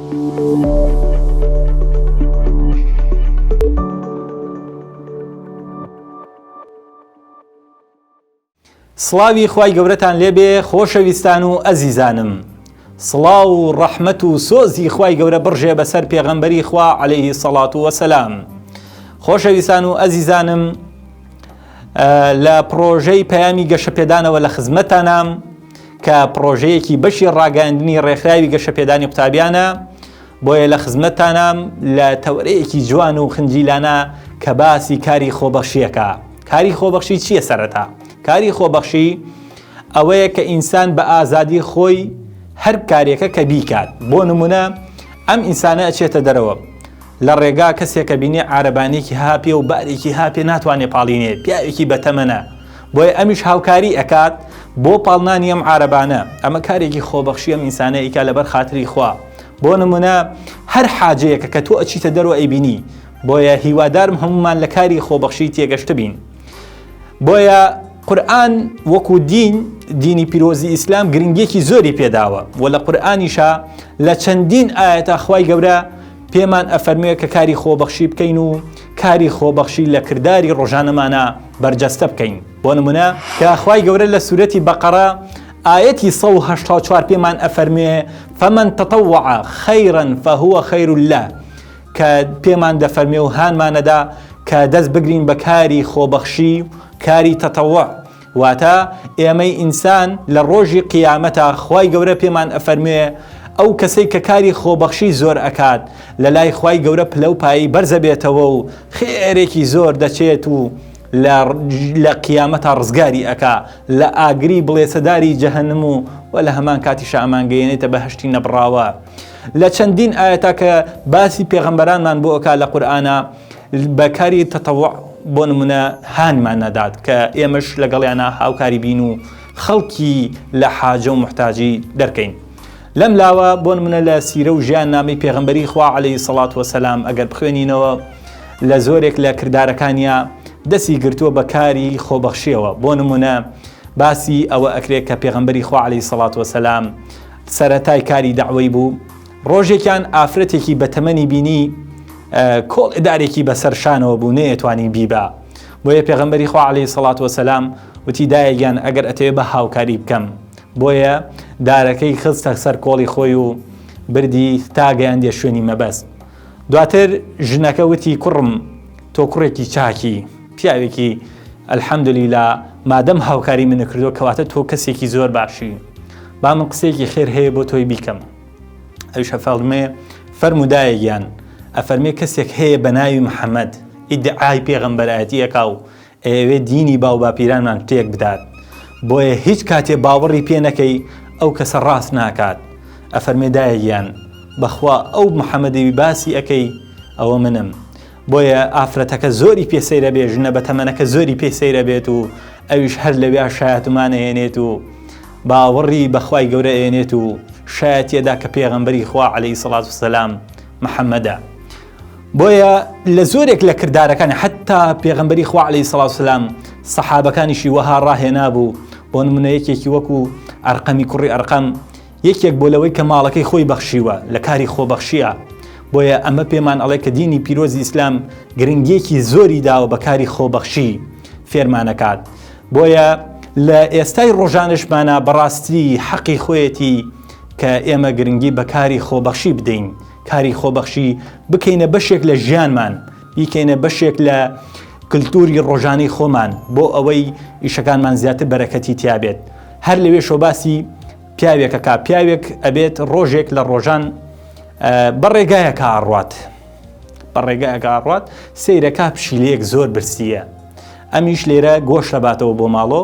سڵاوی خوای گەورەتان لێبێ خۆشەویستان و ئەزیزانم. سڵاو و ڕەحمەت و سۆزی خوای گەورە بڕژێ بەسەر پێغەمبەری خوا عەلەیهی سەڵات وەسەلام. خۆشەویستان و ئەزیزانم، لە پرۆژەی پەیامی گەشەپێدانەوە لە خزمەتانام کە پرۆژەیەکی بەشی ڕاگەاندنی ڕێکخراوی گەشەپێدانی قوتابیانە، بۆیە لە خزمەتانام لە تەورەیەکی جوان و خنجیلانە کە باسی کاری خۆبەخشیەکە. کاری خۆبەخشی چییە سەرەتا؟ کاری خۆبەخشی ئەوەیە کە ئینسان بە ئازادی خۆی هەر کارێکە کە بیکات. بۆ نمونە ئەم ئینسانە ئەچێتە دەرەوە، لە ڕێگا کەسێکە بینی عارەبانێکی هاپێ و بارێکی هاپێ ناتوانێت پاڵینێ، پیاوێکی بەتەمەنە، بۆیە ئەمیش هاوکاری ئەکات بۆ پاڵنانی ئەم عارەبانە. ئەمە کارێکی خۆبەخشی ئەم ئینسانە ئیکا لەبەر خاتری خوا. بۆ نمونە هەر حاجەیەکە کە تۆ ئەچیتە دەرەوە ئەیبینی، بۆیە هیوادارم هەمومان لە کاری خۆبەخشی تێگەشتە بین. بۆیە قورئان وەکو دینی پیرۆزی ئیسلام گرنگیەکی زۆری پێداوە و لە قورئانیشا لە چەندین ئاەتە خوای گەورە پێمان ئەفەرمێ کە کاری خۆبەخشی بکەین و کاری خۆبەخشی لە کرداری ڕۆژانەمانە بەرجەستە بکەین. بۆ نمونە کە خوای گەورە لە سورەتی بەقەرە ئاەتی 184 پێمان ئەفەرمێ فەمەن تەطەوع خەیرا فەهوە خەیر له، کە پێمان دەفەرمێ و هانمانەدا کە دەست بگرین بە کاری خۆبەخشی، کاری تەتەوع، واتە ئێمەی ئینسان لە ڕۆژی قیامەتە خوای گەورە پێمان ئەفەرمێ ئەو کەسەی کە کاری خۆبەخشی زۆر ئەکات لە لای خوای گەورە پلە و پایی بەرزە بێتەوە و خێرێکی زۆر دەچێت و لە قیامەتە ڕزگاری ئەکا، لە ئاگری بڵێسەداری جەهەنم و لە هەمان کاتیشە ئەمانگەیەنێتە بەهەشتی نەبڕاوە. لە چەندین ئاەتە کە باسی پێغەمبەرانمان بۆ ئەکا لە قورئانە بەکاری تەتەوع بۆ نمونە هانمان نەدات کە ئێمەش لەگەڵیانە هاوکاری بین و خەڵکی لە حاجە و محتاجی دەرکەین. لەم لاوە بۆ نمونە لە سیرە و ژیان نامی پێغەمبەری خوا عەلەیهی سەڵات وەسەلام ئەگەر بخوێنینەوە لە زۆرێک لە کردارەکانیە دەستی گرتووە بە کاری خۆبەخشیەوە. بۆ نمونە باسی ئەوە ئەکرێت کە پێغەمبەری خوا عەلەیهی سەڵات وەسەلام سەرەتای کاری دەعوەی بوو، ڕۆژێکیان ئافرەتێکی بەتەمەنی بینی کۆڵ ئدارێکی بەسەر شانەوە بوو، نەیەتوانی بیبا. بۆیە پێغەمبەری خوا عەلەیهی سەڵات وەسەلام وتی دایەگیان ئەگەر ئەتەوێت بە هاوکاری بکەم. بۆیە دارەکەی خستە سەر کۆڵی خۆی و بردی تا گەیاندێ شوێنی مەبەست. دواتر ژنەکە وتی کوڕم تۆ کوڕێکی چاکی، پیاوێکی ئەلحەمدولیلا، مادەم هاوکاری منە کردو کەواتە تۆ کەسێکی زۆر باشی، با من قسێکی خێر هەیە بۆ تۆی بیکەم. ئەویش ئەفەرمێ فەرمودایەگیان ئەفەرمێ کەسێک هەیە بە ناوی محەممەد ئیدعای پێغەمبەرایەتی ئەکا و ئەوێ دینی باو باپیرانمان تێک بدات، بۆیە هیچ کاتێ باوەڕی پێ نەکەی ئەو کەسە ڕاست ناکات. ئەفەرمێ دایەگیان بەخوا ئەو محەممەدەوی باسی ئەەکەی ئەوە منم. بۆیە ئافرەتەکە زۆری پێسەیرە بێ، ژنە بەتەمەنەکە زۆری پێسەیرە بێت و ئەویش هەر لەوێ شایەتمانە هێنێت و باوەڕی بەخوای گەورە ئێنێت و شایەتیەدا کە پێغەمبەری خوا عەلەیهی سەڵات وەسەلام محەممەدە. بۆیە لە زۆرێک لە کردارەکانی حتا پێغەمبەری خوا عەلەیهی سەڵات وەسەلام سەحابەکانیشی وەها ڕاهێنا بوو. بۆ نمونە یەکێکی وەکو ئەرقەمی کوڕی ئەرقەم یەکێک بۆ لەوەی کە ماڵەکەی خۆی بەخشیوە لە کاری خۆبەخشیە. بۆیە ئەمە پێمان ئەڵێ کە دینی پیرۆزی ئیسلام گرنگیەکی زۆری داوە بە کاری خۆبەخشی فێرمانەکات. بۆیە لە ئێستای ڕۆژانشمانە بەڕاستی حەقی خۆیەتی کە ئێمە گرنگی بە کاری خۆبەخشی بدەین، کاری خۆبەخشی بکەینە بەشێک لە ژیانمان، بیکەینە بەشێک لە کللتوری ڕۆژانەی خۆمان بۆ ئەوەی ئیشەکانمان زیاتر بەرەکەتی تیابێت. هەر لەوێ شۆباسی پیاوێکەکە، پیاوێک ئەبێت ڕۆژێک لە ڕۆژان بەڕێگایەکە ئاڕوات، بەڕێگایەکە ئاڕوات سەیرەکە پشیلەیەک زۆر برسیە، ئەمیش لێرە گۆشت دەباتەوە بۆ ماڵۆ،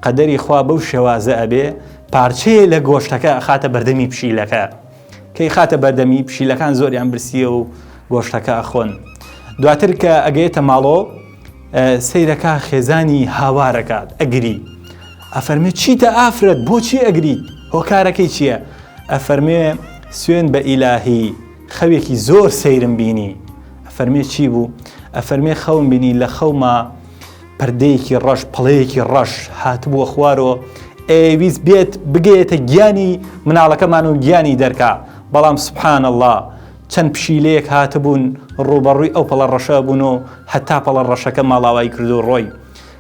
قەدەری خوا بەو شێوازە ئەبێ پارچەیە لە گۆشتەکە ئەخاتە بەردەمی پشیلەکە، کەی خاتە بەردەمی پشیلەکان زۆریان برسیە و گۆشتەکە ئەخۆن. دواتر کە ئەگەیتە ماڵۆ سەیرەکە خێزانی هاوارەکات ئەگری، ئەفەرمێ چیتە ئافرەت بۆچی ئەگریت، هۆکارەکەی چییە؟ ئەفەرمێ سوێن بە ئیلاهی خەوێکی زۆر سەیرم بینی. ئەفەرمێ چی بوو؟ ئەفەرمێ خەوم بینی لە خەوما پەردەیەکی ڕەش پڵەیەکی ڕەش هاتبووە خوارەوە ئەویست بێت بگێتە گیانی مناڵەکەمان و گیانی دەرکا، بەڵام سبحان الله چەند پشیلەیەک هاتبوون ڕوبەڕووی ئەو پەڵە ڕەشە بوونەوە هەتا پەڵە ڕەشەکە ماڵاوایی کردو ڕۆی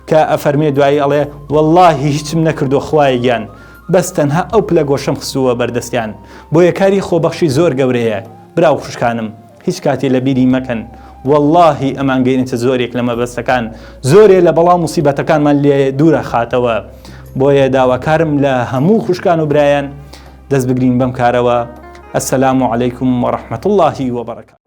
کە ئەفەرمێ دوایی ئەڵێ وەڵڵاهی هیچم نەکردو خوایەگیان بەس تەنها ئەو پلە گۆشەم خستووە بەردەستیان بۆ یەکاری خۆبەخشی زۆر گەورەیە براو خوشکانم هیچ کاتێ لە بیری مەکەن واللهی ئەمان گەینێتە زۆرێک لە مەبەستەکان زۆرێ لە بەڵام موسیبەتەکانمان لێ دوورە خاتەوە بۆیە داواکارم لە هەموو خوشکان و برایان دەست بگرین بەم کارەوە السلام عليكم ورحمة الله وبركاته.